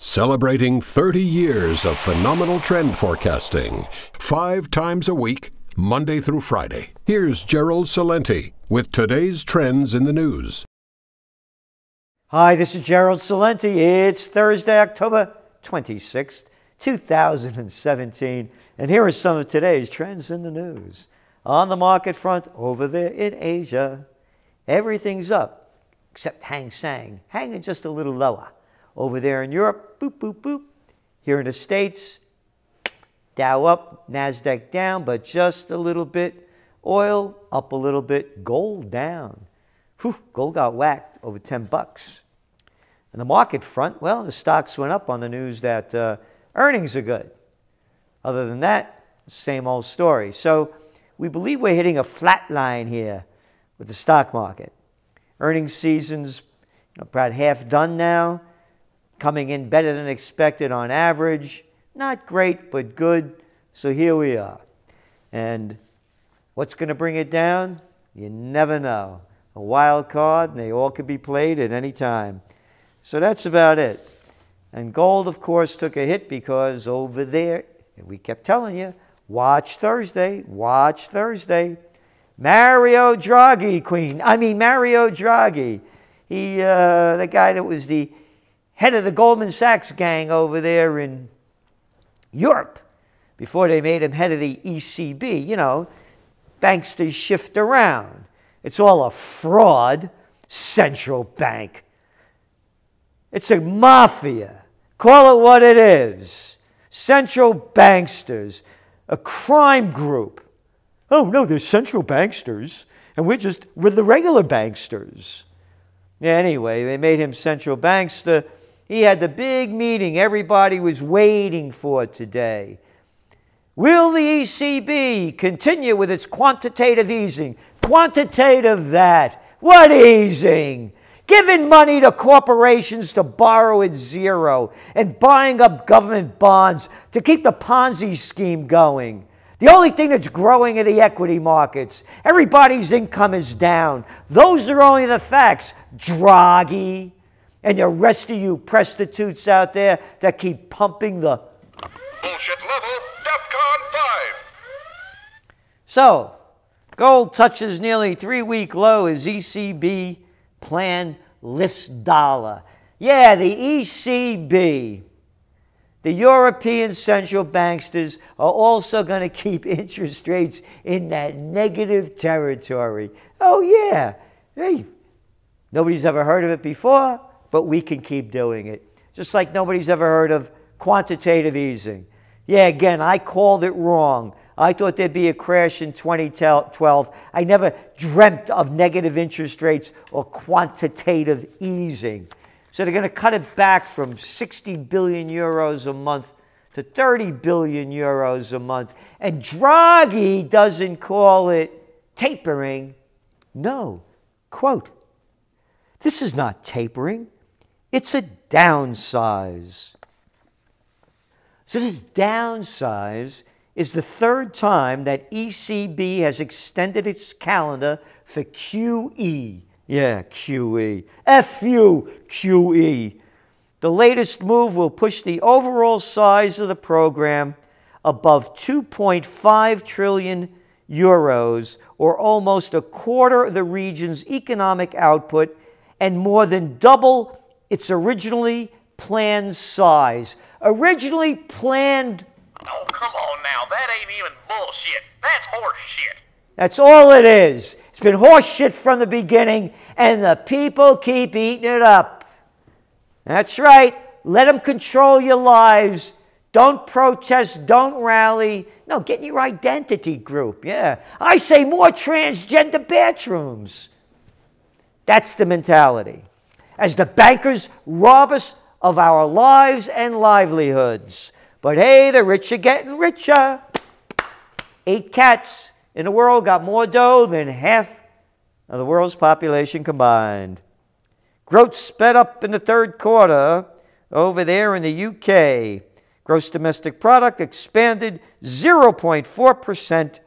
Celebrating 30 years of phenomenal trend forecasting, 5 times a week, Monday through Friday. Here's Gerald Celente with today's trends in the news. Hi, this is Gerald Celente. It's Thursday, October 26th, 2017. And here are some of today's trends in the news. On the market front, over there in Asia, everything's up, except Hang Seng, hanging just a little lower. Over there in Europe, boop, boop, boop. Here in the States, Dow up, NASDAQ down, but just a little bit. Oil up a little bit, gold down. Whew, gold got whacked over 10 bucks. And the market front, well, the stocks went up on the news that earnings are good. Other than that, same old story. So we believe we're hitting a flat line here with the stock market. Earnings season's about half done now, coming in better than expected on average. Not great, but good. So here we are. And what's going to bring it down? You never know. A wild card, and they all could be played at any time. So that's about it. And gold, of to a hit because over there, and we kept telling you, watch Thursday, watch Thursday. Mario Draghi, Mario Draghi. He, the guy that was the head of the Goldman Sachs gang over there in Europe before they made him head of the ECB. You know, banksters shift around. It's all a fraud. Central bank. It's a mafia. Call it what it is. Central banksters. A crime group. Oh, no, they're central banksters. And we're the regular banksters. Yeah, anyway, they made him central bankster. He had the big meeting everybody was waiting for today. Will the ECB continue with its quantitative easing? Quantitative that. What easing? Giving money to corporations to borrow at zero and buying up government bonds to keep the Ponzi scheme going. The only thing that's growing are the equity markets. Everybody's income is down. Those are only the facts. Draghi and the rest of you prostitutes out there that keep pumping the bullshit level, DEFCON 5. So, gold touches nearly 3-week low as ECB plan lifts dollar. Yeah, the ECB, the European central banksters, are also going to keep interest rates in that negative territory. Oh, yeah. Hey, nobody's ever heard of it before, but we can keep doing it. Just like nobody's ever heard of quantitative easing. Yeah, again, I called it wrong. I thought there'd be a crash in 2012. I never dreamt of negative interest rates or quantitative easing. So they're going to cut it back from 60 billion euros a month to 30 billion euros a month. And Draghi doesn't call it tapering. No. Quote, this is not tapering. It's a downsize. So this downsize is the third time that ECB has extended its calendar for QE. Yeah, QE. F-U, QE. The latest move will push the overall size of the program above 2.5 trillion euros, or almost a quarter of the region's economic output, and more than double its originally planned size. Originally planned. Oh, come on now. That ain't even bullshit. That's horse shit. That's all it is. It's been horse shit from the beginning, and the people keep eating it up. That's right. Let them control your lives. Don't protest. Don't rally. No, get in your identity group. Yeah. I say more transgender bathrooms. That's the mentality. As the bankers rob us of our lives and livelihoods. But hey, the rich are getting richer. 8 cats in the world got more dough than half of the world's population combined. Growth sped up in the third quarter over there in the UK. Gross domestic product expanded 0.4%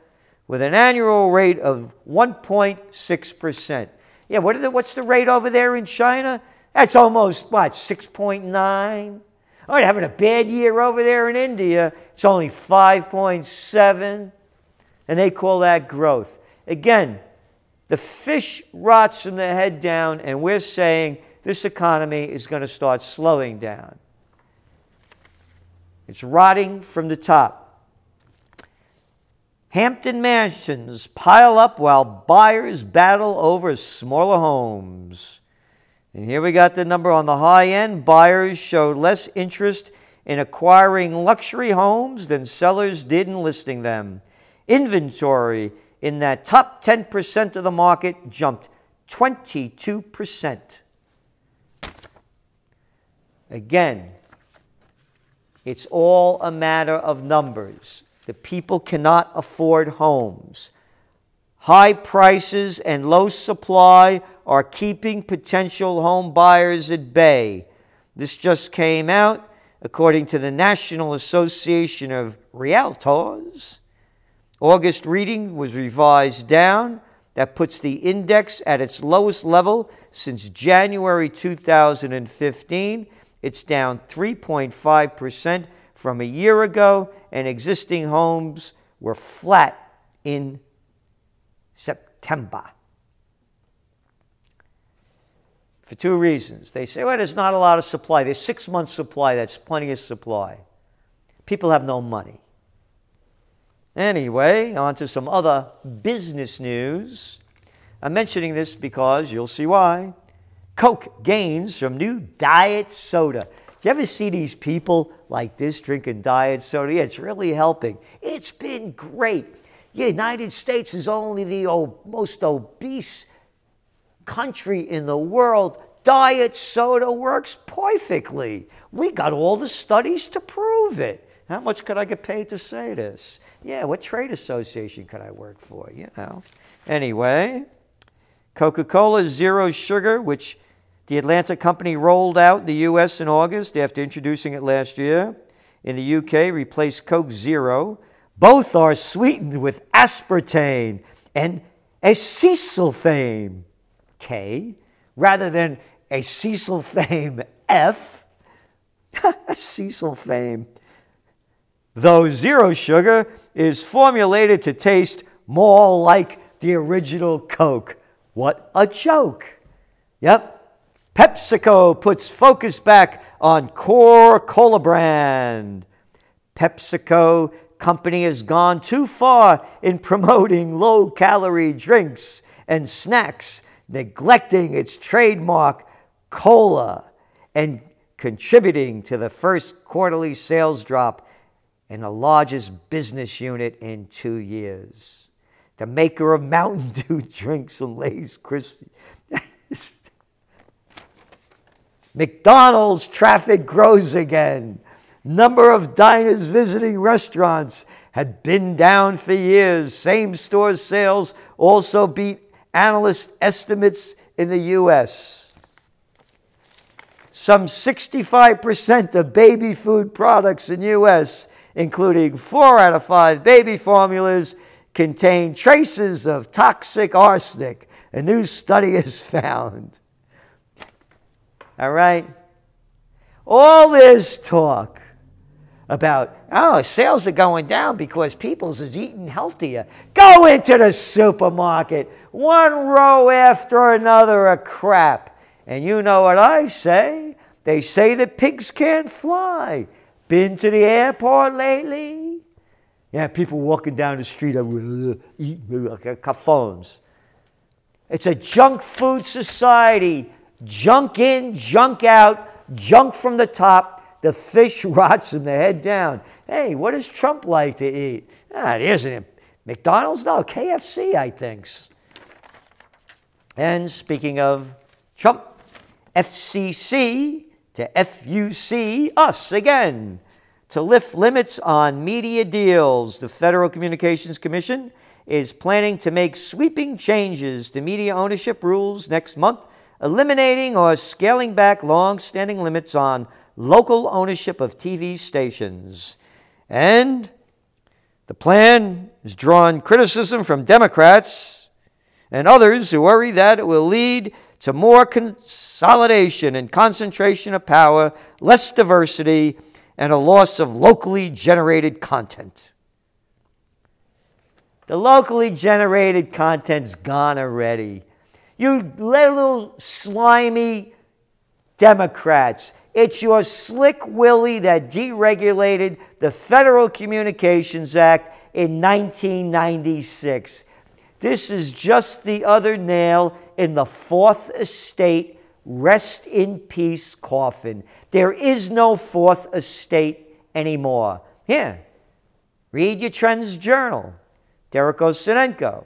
with an annual rate of 1.6%. Yeah, what's the rate over there in China? That's almost, what, 6.9? Oh, they're having a bad year over there in India. It's only 5.7, and they call that growth. Again, the fish rots from the head down, and we're saying this economy is going to start slowing down. It's rotting from the top. Hampton mansions pile up while buyers battle over smaller homes. And here we got the number on the high end. Buyers showed less interest in acquiring luxury homes than sellers did in listing them. Inventory in that top 10% of the market jumped 22%. Again, it's all a matter of numbers. The people cannot afford homes. High prices and low supply are keeping potential home buyers at bay. This just came out according to the National Association of Realtors. August reading was revised down. That puts the index at its lowest level since January 2015. It's down 3.5% from a year ago, and existing homes were flat in September. For two reasons. They say, well, there's not a lot of supply. There's 6 months supply. That's plenty of supply. People have no money. Anyway, on to some other business news. I'm mentioning this because you'll see why. Coke gains from new diet soda. Do you ever see these people like this drinking diet soda? Yeah, it's really helping. It's been great. The United States is only the most obese country in the world. Diet soda works perfectly. We got all the studies to prove it. How much could I get paid to say this? Yeah, what trade association could I work for, you know? Anyway, Coca-Cola Zero Sugar, which the Atlanta company rolled out in the U.S. in August after introducing it last year. In the U.K., replaced Coke Zero. Both are sweetened with aspartame and acesulfame, K, rather than acesulfame, F. Acesulfame. Though Zero Sugar is formulated to taste more like the original Coke. What a joke. Yep. PepsiCo puts focus back on core cola brand. PepsiCo company has gone too far in promoting low-calorie drinks and snacks, neglecting its trademark cola and contributing to the first quarterly sales drop in the largest business unit in 2 years. The maker of Mountain Dew drinks and Lay's Crispy. McDonald's traffic grows again. Number of diners visiting restaurants had been down for years. Same-store sales also beat analyst estimates in the U.S. Some 65% of baby food products in the U.S., including 4 out of 5 baby formulas, contain traces of toxic arsenic, a new study has found. All right? All this talk about, oh, sales are going down because people's is eating healthier. Go into the supermarket, one row after another of crap. And you know what I say? They say that pigs can't fly. Been to the airport lately? Yeah, people walking down the street eating like phones. It's a junk food society. Junk in, junk out, junk from the top. The fish rots from the head down. Hey, what does Trump like to eat? It isn't McDonald's? No, KFC, I think. And speaking of Trump, FCC to FUC us again to lift limits on media deals. The Federal Communications Commission is planning to make sweeping changes to media ownership rules next month, eliminating or scaling back long-standing limits on local ownership of TV stations. And the plan has drawn criticism from Democrats and others who worry that it will lead to more consolidation and concentration of power, less diversity, and a loss of locally generated content. The locally generated content's gone already. You little slimy Democrats, it's your slick Willie that deregulated the Federal Communications Act in 1996. This is just the other nail in the Fourth Estate rest in peace coffin. There is no Fourth Estate anymore. Here, read your TrendsJournal. Gerald Celente,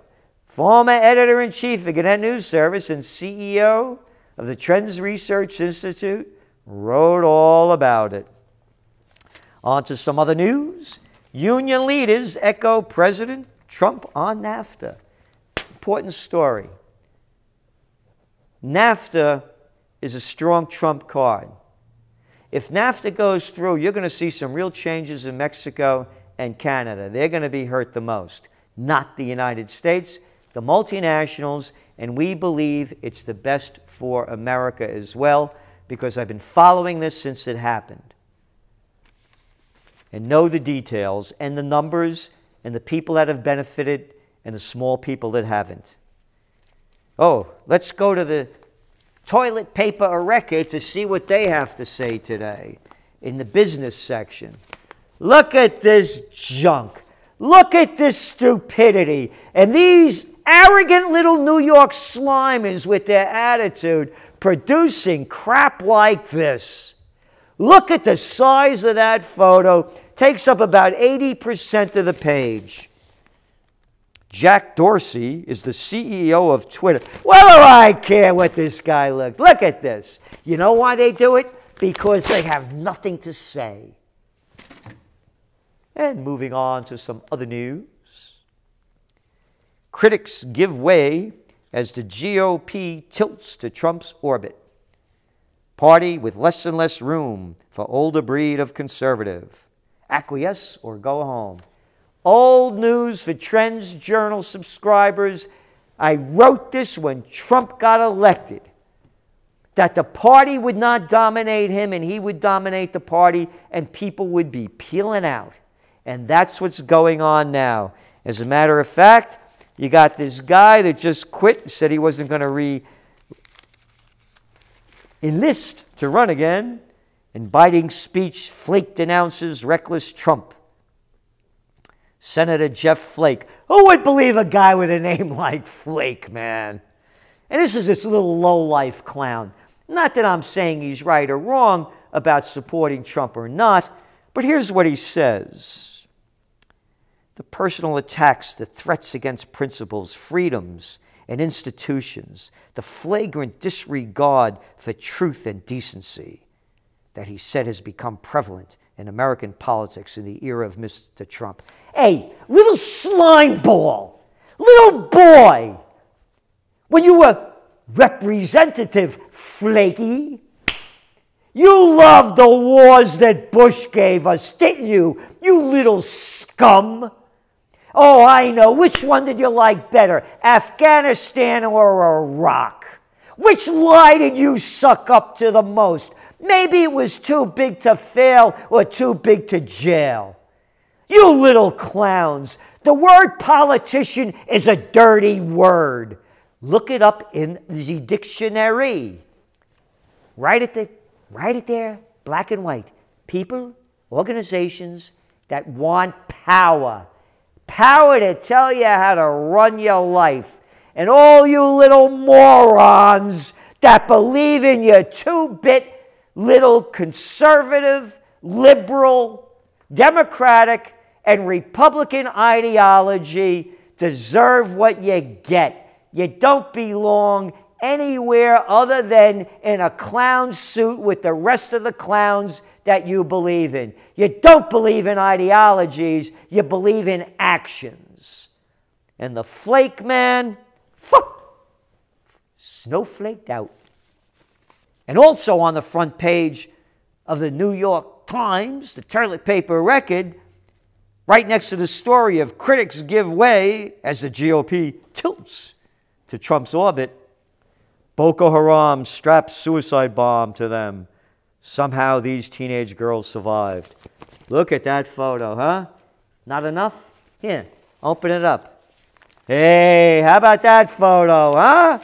former editor-in-chief of Gannett News Service and CEO of the TrendsResearchInstitute, wrote all about it. On to some other news. Union leaders echo President Trump on NAFTA. Important story. NAFTA is a strong Trump card. If NAFTA goes through, you're going to see some real changes in Mexico and Canada. They're going to be hurt the most, not the United States, the multinationals, and we believe it's the best for America as well, because I've been following this since it happened and know the details and the numbers and the people that have benefited and the small people that haven't. Oh, let's go to the toilet paper of record to see what they have to say today in the business section. Look at this junk. Look at this stupidity. And these arrogant little New York slimers with their attitude producing crap like this. Look at the size of that photo. Takes up about 80% of the page. Jack Dorsey is the CEO of Twitter. What do I care what this guy looks? Look at this. You know why they do it? Because they have nothing to say. And moving on to some other news. Critics give way as the GOP tilts to Trump's orbit. Party with less and less room for older breed of conservative. Acquiesce or go home. Old news for TrendsJournal subscribers. I wrote this when Trump got elected, that the party would not dominate him and he would dominate the party and people would be peeling out. And that's what's going on now. As a matter of fact, you got this guy that just quit, said he wasn't going to re-enlist to run again, and biting speech flake denounces reckless Trump. Senator Jeff Flake. Who would believe a guy with a name like Flake, man? And this is this little low-life clown. Not that I'm saying he's right or wrong about supporting Trump or not, but here's what he says. The personal attacks, the threats against principles, freedoms, and institutions, the flagrant disregard for truth and decency that he said has become prevalent in American politics in the era of Mr. Trump. Hey, little slime ball, little boy, when you were Representative Flaky, you loved the wars that Bush gave us, didn't you, you little scum? Oh, I know. Which one did you like better, Afghanistan or Iraq? Which lie did you suck up to the most? Maybe it was too big to fail or too big to jail. You little clowns. The word politician is a dirty word. Look it up in the dictionary. Write it there, black and white. People, organizations that want power. Power to tell you how to run your life. And all you little morons that believe in your two-bit little conservative, liberal, Democratic, and Republican ideology deserve what you get. You don't belong anywhere other than in a clown suit with the rest of the clowns that you believe in. You don't believe in ideologies, you believe in actions. And the flake man, snowflaked out. And also on the front page of the New York Times, the toilet paper record, right next to the story of critics give way as the GOP tilts to Trump's orbit, Boko Haram strapped suicide bomb to them. Somehow these teenage girls survived. Look at that photo, huh? Not enough? Here, open it up. Hey, how about that photo, huh?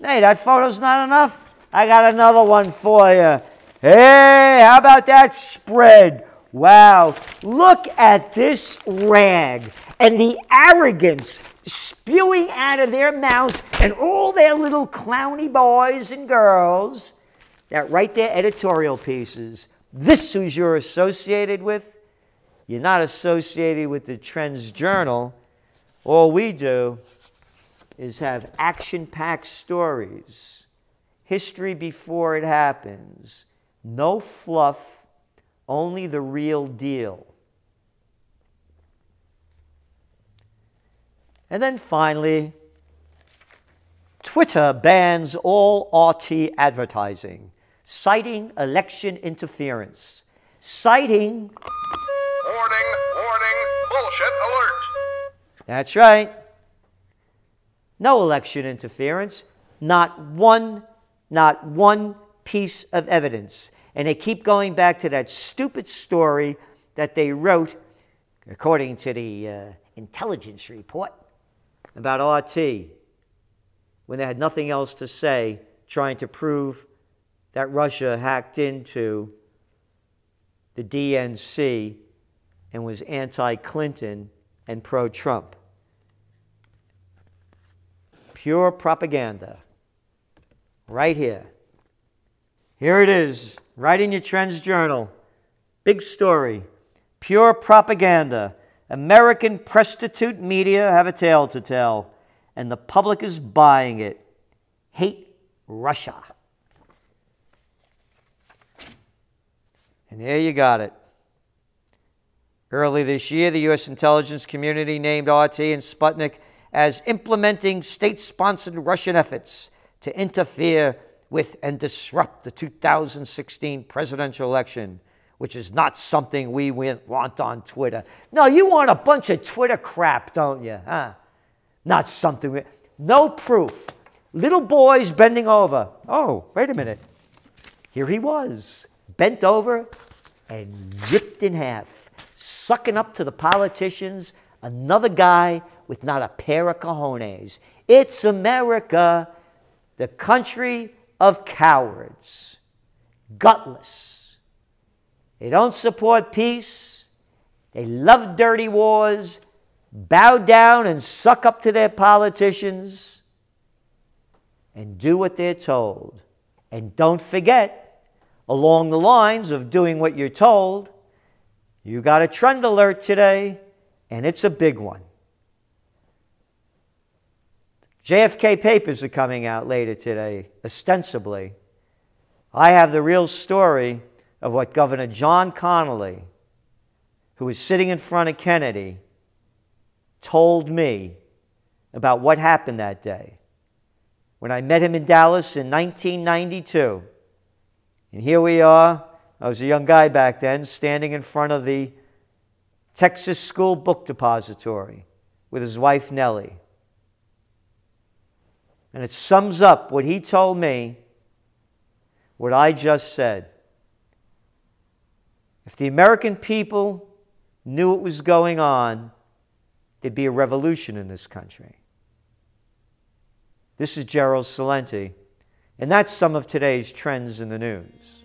Hey, that photo's not enough? I got another one for you. Hey, how about that spread? Wow, look at this rag and the arrogance spewing out of their mouths and all their little clowny boys and girls that write their editorial pieces. This who you're associated with? You're not associated with the TrendsJournal. All we do is have action-packed stories, history before it happens, no fluff, only the real deal. And then finally, Twitter bans all RT advertising, citing election interference. Citing... Warning, warning, bullshit alert. That's right. No election interference. Not one piece of evidence. And they keep going back to that stupid story that they wrote, according to the intelligence report, about RT, when they had nothing else to say, trying to prove that Russia hacked into the DNC and was anti-Clinton and pro-Trump. Pure propaganda. Right here. Here it is, right in your TrendsJournal. Big story. Pure propaganda. American prostitute media have a tale to tell, and the public is buying it. Hate Russia. And there you got it. Early this year, the U.S. intelligence community named RT and Sputnik as implementing state-sponsored Russian efforts to interfere with and disrupt the 2016 presidential election, which is not something we want on Twitter. No, you want a bunch of Twitter crap, don't you? Huh? Not something. No proof. Little boys bending over. Oh, wait a minute. Here he was, bent over and ripped in half, sucking up to the politicians, another guy with not a pair of cojones. It's America, the country of cowards, gutless. They don't support peace. They love dirty wars, bow down and suck up to their politicians, and do what they're told. And don't forget, along the lines of doing what you're told, you got a trend alert today, and it's a big one. JFK papers are coming out later today, ostensibly. I have the real story of what Governor John Connally, who was sitting in front of Kennedy, told me about what happened that day when I met him in Dallas in 1992. And here we are. I was a young guy back then, standing in front of the Texas School Book Depository with his wife, Nellie. And it sums up what he told me, what I just said. If the American people knew what was going on, there'd be a revolution in this country. This is Gerald Celente, and that's some of today's trends in the news.